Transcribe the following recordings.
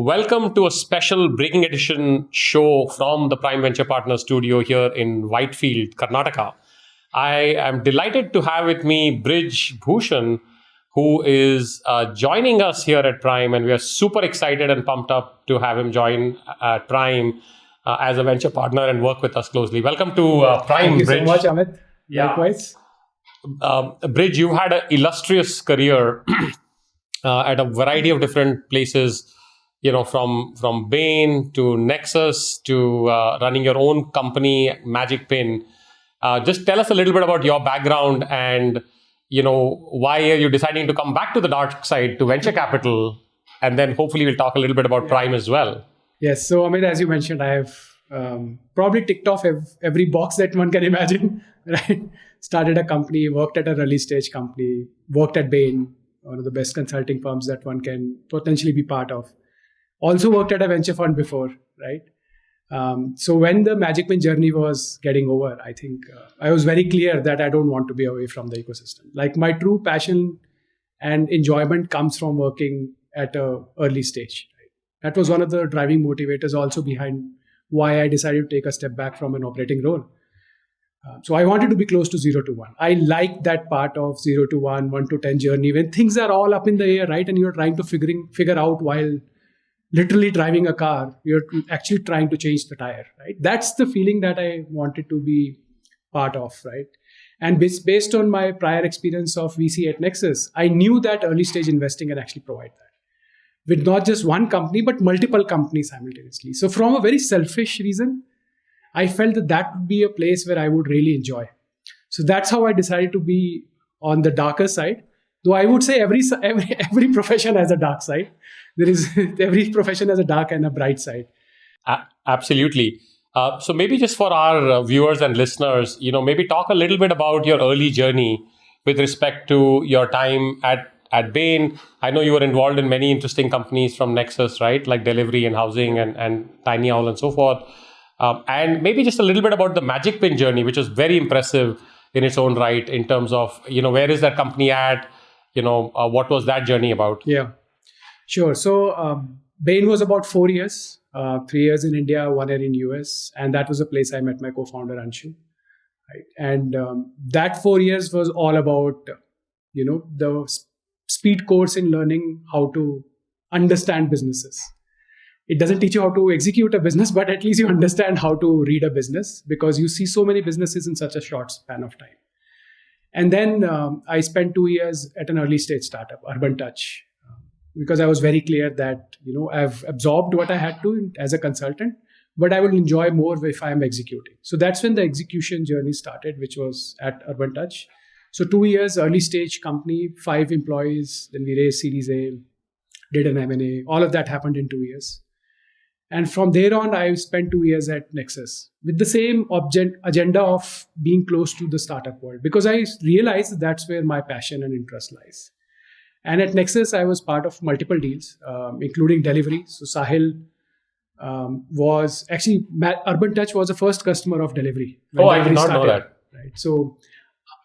Welcome to a special Breaking Edition show from the Prime Venture Partners studio here in Whitefield, Karnataka. I am delighted to have with me Brij Bhushan, who is joining us here at Prime, and we are super excited and pumped up to have him join Prime as a venture partner and work with us closely. Welcome to Prime, Thank you Brij. so much, Amit. Yeah. Likewise. Brij, you had an illustrious career at a variety of different places, from Bain to Nexus to running your own company, Magicpin. Just tell us a little bit about your background and, why are you deciding to come back to the dark side to venture capital? And then hopefully we'll talk a little bit about Prime as well. Yes. So, Amit, as you mentioned, I have probably ticked off every box that one can imagine, right? Started a company, worked at an early stage company, worked at Bain, one of the best consulting firms that one can potentially be part of. Also worked at a venture fund before, right? So when the Magicpin journey was getting over, I think I was very clear that I don't want to be away from the ecosystem. Like my true passion and enjoyment comes from working at an early stage. Right? That was one of the driving motivators also behind why I decided to take a step back from an operating role. So I wanted to be close to 0 to 1. I like that part of 0 to 1, 1 to 10 journey when things are all up in the air, right? And you're trying to figure out while literally driving a car, you're actually trying to change the tire, right? That's the feeling that I wanted to be part of, right? And based on my prior experience of VC at Nexus, I knew that early stage investing can actually provide that with not just one company, but multiple companies simultaneously. So from a very selfish reason, I felt that would be a place where I would really enjoy. So that's how I decided to be on the darker side. Though I would say every profession has a dark side. Every profession has a dark and a bright side. Absolutely. So maybe just for our viewers and listeners, maybe talk a little bit about your early journey with respect to your time at Bain. I know you were involved in many interesting companies from Nexus, right? Like Delivery and Housing and Tiny Owl and so forth. And maybe just a little bit about the Magicpin journey, which was very impressive in its own right in terms of, where is that company at? What was that journey about? Yeah, sure. So Bain was about 4 years, 3 years in India, 1 year in US. And that was a place I met my co-founder, Anshoo. Right? And that 4 years was all about, the speed course in learning how to understand businesses. It doesn't teach you how to execute a business, but at least you understand how to read a business because you see so many businesses in such a short span of time. And then I spent 2 years at an early stage startup, Urban Touch, because I was very clear that, I've absorbed what I had to as a consultant, but I will enjoy more if I am executing. So that's when the execution journey started, which was at Urban Touch. So 2 years, early stage company, 5 employees, then we raised Series A, did an M&A. All of that happened in 2 years. And from there on, I spent 2 years at Nexus with the same agenda of being close to the startup world because I realized that's where my passion and interest lies. And at Nexus, I was part of multiple deals, including Delivery. So Sahil was actually, Urban Touch was the first customer of Delivery. I did not know that. Right. So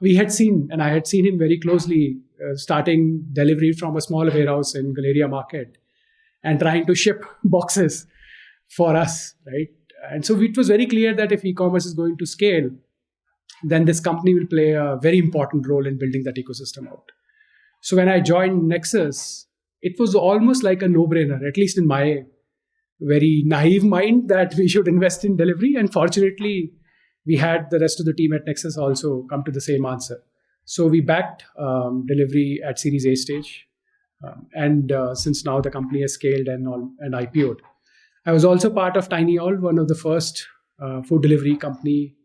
we had seen, and I had seen him very closely starting Delivery from a small warehouse in Galleria Market and trying to ship boxes for us, right? And so it was very clear that if e-commerce is going to scale, then this company will play a very important role in building that ecosystem out. So when I joined Nexus, it was almost like a no-brainer, at least in my very naive mind, that we should invest in Delivery. And fortunately, we had the rest of the team at Nexus also come to the same answer. So we backed Delivery at Series A stage. And since now the company has scaled and IPO'd. I was also part of Tiny Owl, one of the first food delivery company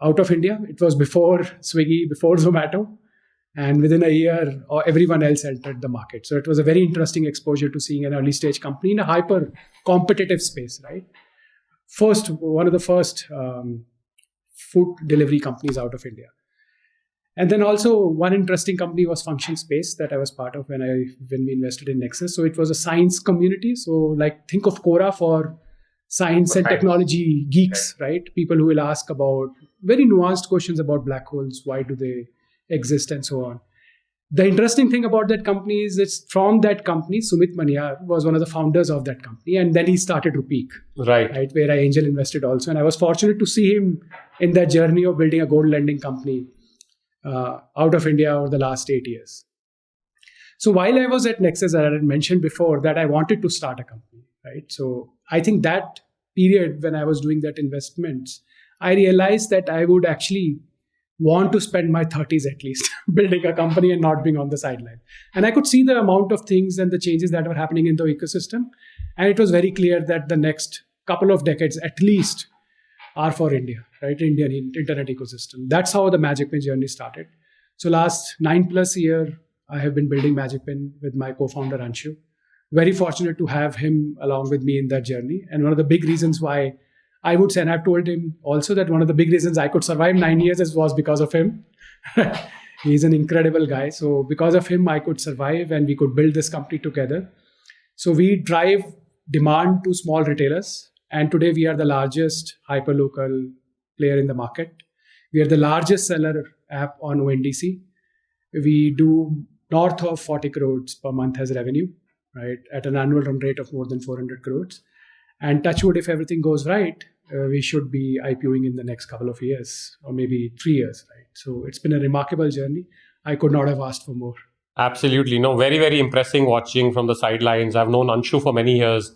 out of India. It was before Swiggy, before Zomato. And within a year, everyone else entered the market. So it was a very interesting exposure to seeing an early stage company in a hyper competitive space, right? One of the first food delivery companies out of India. And then also one interesting company was Function Space that I was part of when we invested in Nexus. So it was a science community. So think of Quora for science and technology geeks, right? People who will ask about very nuanced questions about black holes. Why do they exist and so on. The interesting thing about that company is it's from that company, Sumit Maniar was one of the founders of that company. And then he started Rupeek, Right. where I angel invested also. And I was fortunate to see him in that journey of building a gold lending company out of India over the last 8 years. So while I was at Nexus, I had mentioned before that I wanted to start a company, right? So I think that period when I was doing that investments, I realized that I would actually want to spend my 30s at least building a company and not being on the sideline. And I could see the amount of things and the changes that were happening in the ecosystem. And it was very clear that the next couple of decades at least are for India, right? Indian internet ecosystem. That's how the Magicpin journey started. So last 9+ years, I have been building Magicpin with my co-founder Anshoo. Very fortunate to have him along with me in that journey. And one of the big reasons why I would say, and I've told him also that one of the big reasons I could survive 9 years was because of him. He's an incredible guy. So because of him, I could survive and we could build this company together. So we drive demand to small retailers. And today we are the largest hyperlocal player in the market. We are the largest seller app on ONDC. We do north of 40 crores per month as revenue, right? At an annual run rate of more than 400 crores. And touch wood, if everything goes right, we should be IPOing in the next couple of years or maybe 3 years, right? So it's been a remarkable journey. I could not have asked for more. Absolutely. No, very, very impressive watching from the sidelines. I've known Anshu for many years,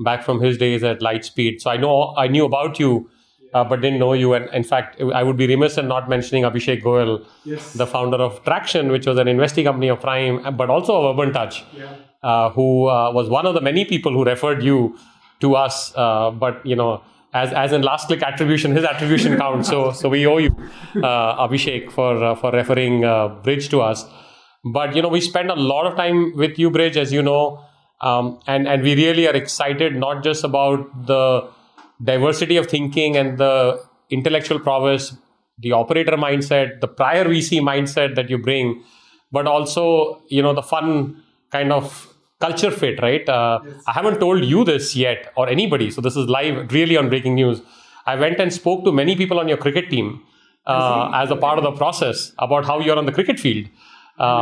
back from his days at Lightspeed. So I knew about you, but didn't know you. And in fact, I would be remiss in not mentioning Abhishek Goyal, the founder of Traction, which was an investing company of Prime, but also of Urban Touch, who was one of the many people who referred you to us. But, as in last click attribution, his attribution counts. So we owe you, Abhishek, for referring Brij to us. But, we spend a lot of time with you, Brij, as you know, and we really are excited not just about the diversity of thinking and the intellectual prowess, the operator mindset, the prior VC mindset that you bring, but also, the fun kind of culture fit, right? Yes. I haven't told you this yet or anybody, so this is live, really on breaking news. I went and spoke to many people on your cricket team as a part of the process about how you're on the cricket field.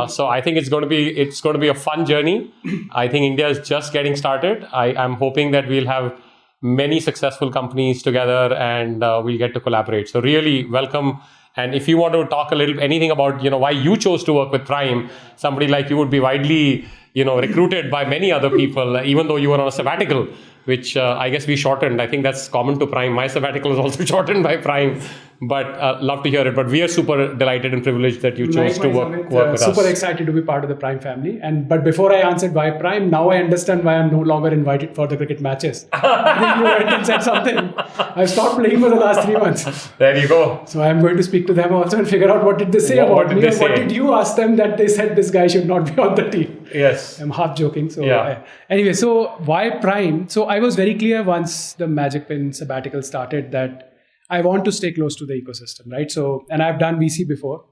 So I think it's going to be a fun journey. I think India is just getting started. I'm hoping that we'll have many successful companies together and we'll get to collaborate. So really welcome. And if you want to talk anything about, why you chose to work with Prime, somebody like you would be widely, recruited by many other people, even though you were on a sabbatical, which I guess we shortened. I think that's common to Prime. My sabbatical is also shortened by Prime, but love to hear it. But we are super delighted and privileged that you chose to work with us. Super excited to be part of the Prime family. But before I answered why Prime, now I understand why I'm no longer invited for the cricket matches. I think you went and said something. I've stopped playing for the last 3 months. There you go. So I'm going to speak to them also and figure out what did they say about me. What did you ask them that they said this guy should not be on the team? Yes. I'm half joking. So anyway, so why Prime? So I was very clear once the Magicpin sabbatical started that I want to stay close to the ecosystem, right? So, and I've done VC before.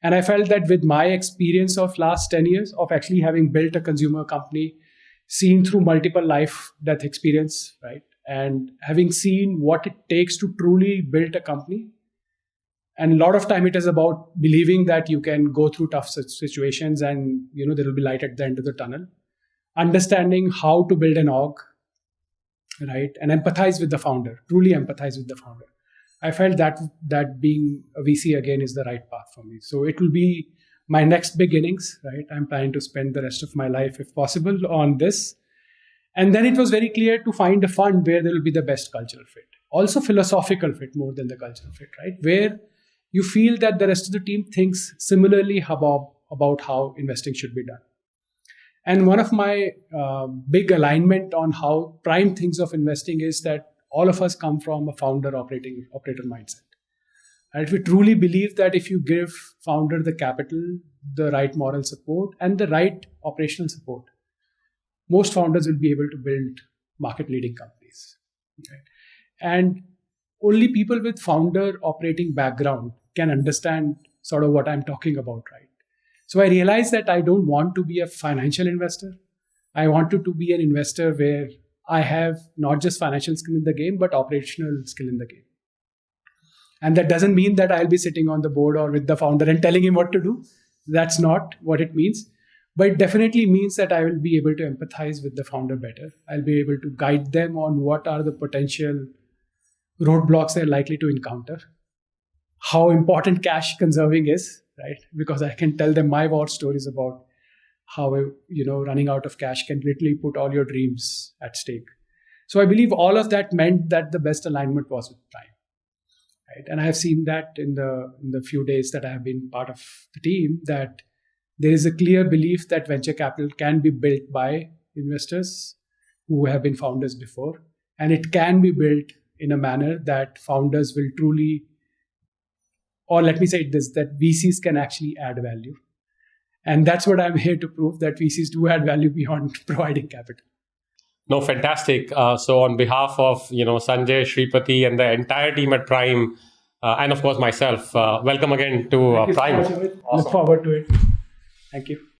And I felt that with my experience of last 10 years of actually having built a consumer company, seen through multiple life-death experience, right? And having seen what it takes to truly build a company. And a lot of time it is about believing that you can go through tough situations and, there will be light at the end of the tunnel. Understanding how to build an org, right? And empathize with the founder, truly empathize with the founder. I felt that being a VC again is the right path for me. So it will be my next big innings, right? I'm planning to spend the rest of my life, if possible, on this. And then it was very clear to find a fund where there will be the best cultural fit. Also philosophical fit more than the cultural fit, right? Where you feel that the rest of the team thinks similarly about how investing should be done. And one of my big alignment on how Prime thinks of investing is that all of us come from a operator mindset. And we truly believe that if you give founder the capital, the right moral support, and the right operational support, most founders will be able to build market-leading companies. Okay? And only people with founder operating background can understand sort of what I'm talking about, right? So I realized that I don't want to be a financial investor. I wanted to be an investor where I have not just financial skill in the game, but operational skill in the game. And that doesn't mean that I'll be sitting on the board or with the founder and telling him what to do. That's not what it means. But it definitely means that I will be able to empathize with the founder better. I'll be able to guide them on what are the potential roadblocks they're likely to encounter, how important cash conserving is, right? Because I can tell them my war stories about how, running out of cash can literally put all your dreams at stake. So I believe all of that meant that the best alignment was with Prime. Right? And I have seen that in the few days that I have been part of the team, that there is a clear belief that venture capital can be built by investors who have been founders before, and it can be built in a manner that founders will truly, or let me say this, that VCs can actually add value. And that's what I'm here to prove, that VCs do add value beyond providing capital. No, fantastic. So on behalf of, Sanjay, Shripati, and the entire team at Prime, and of course myself, welcome again to Prime. Awesome. Look forward to it. Thank you.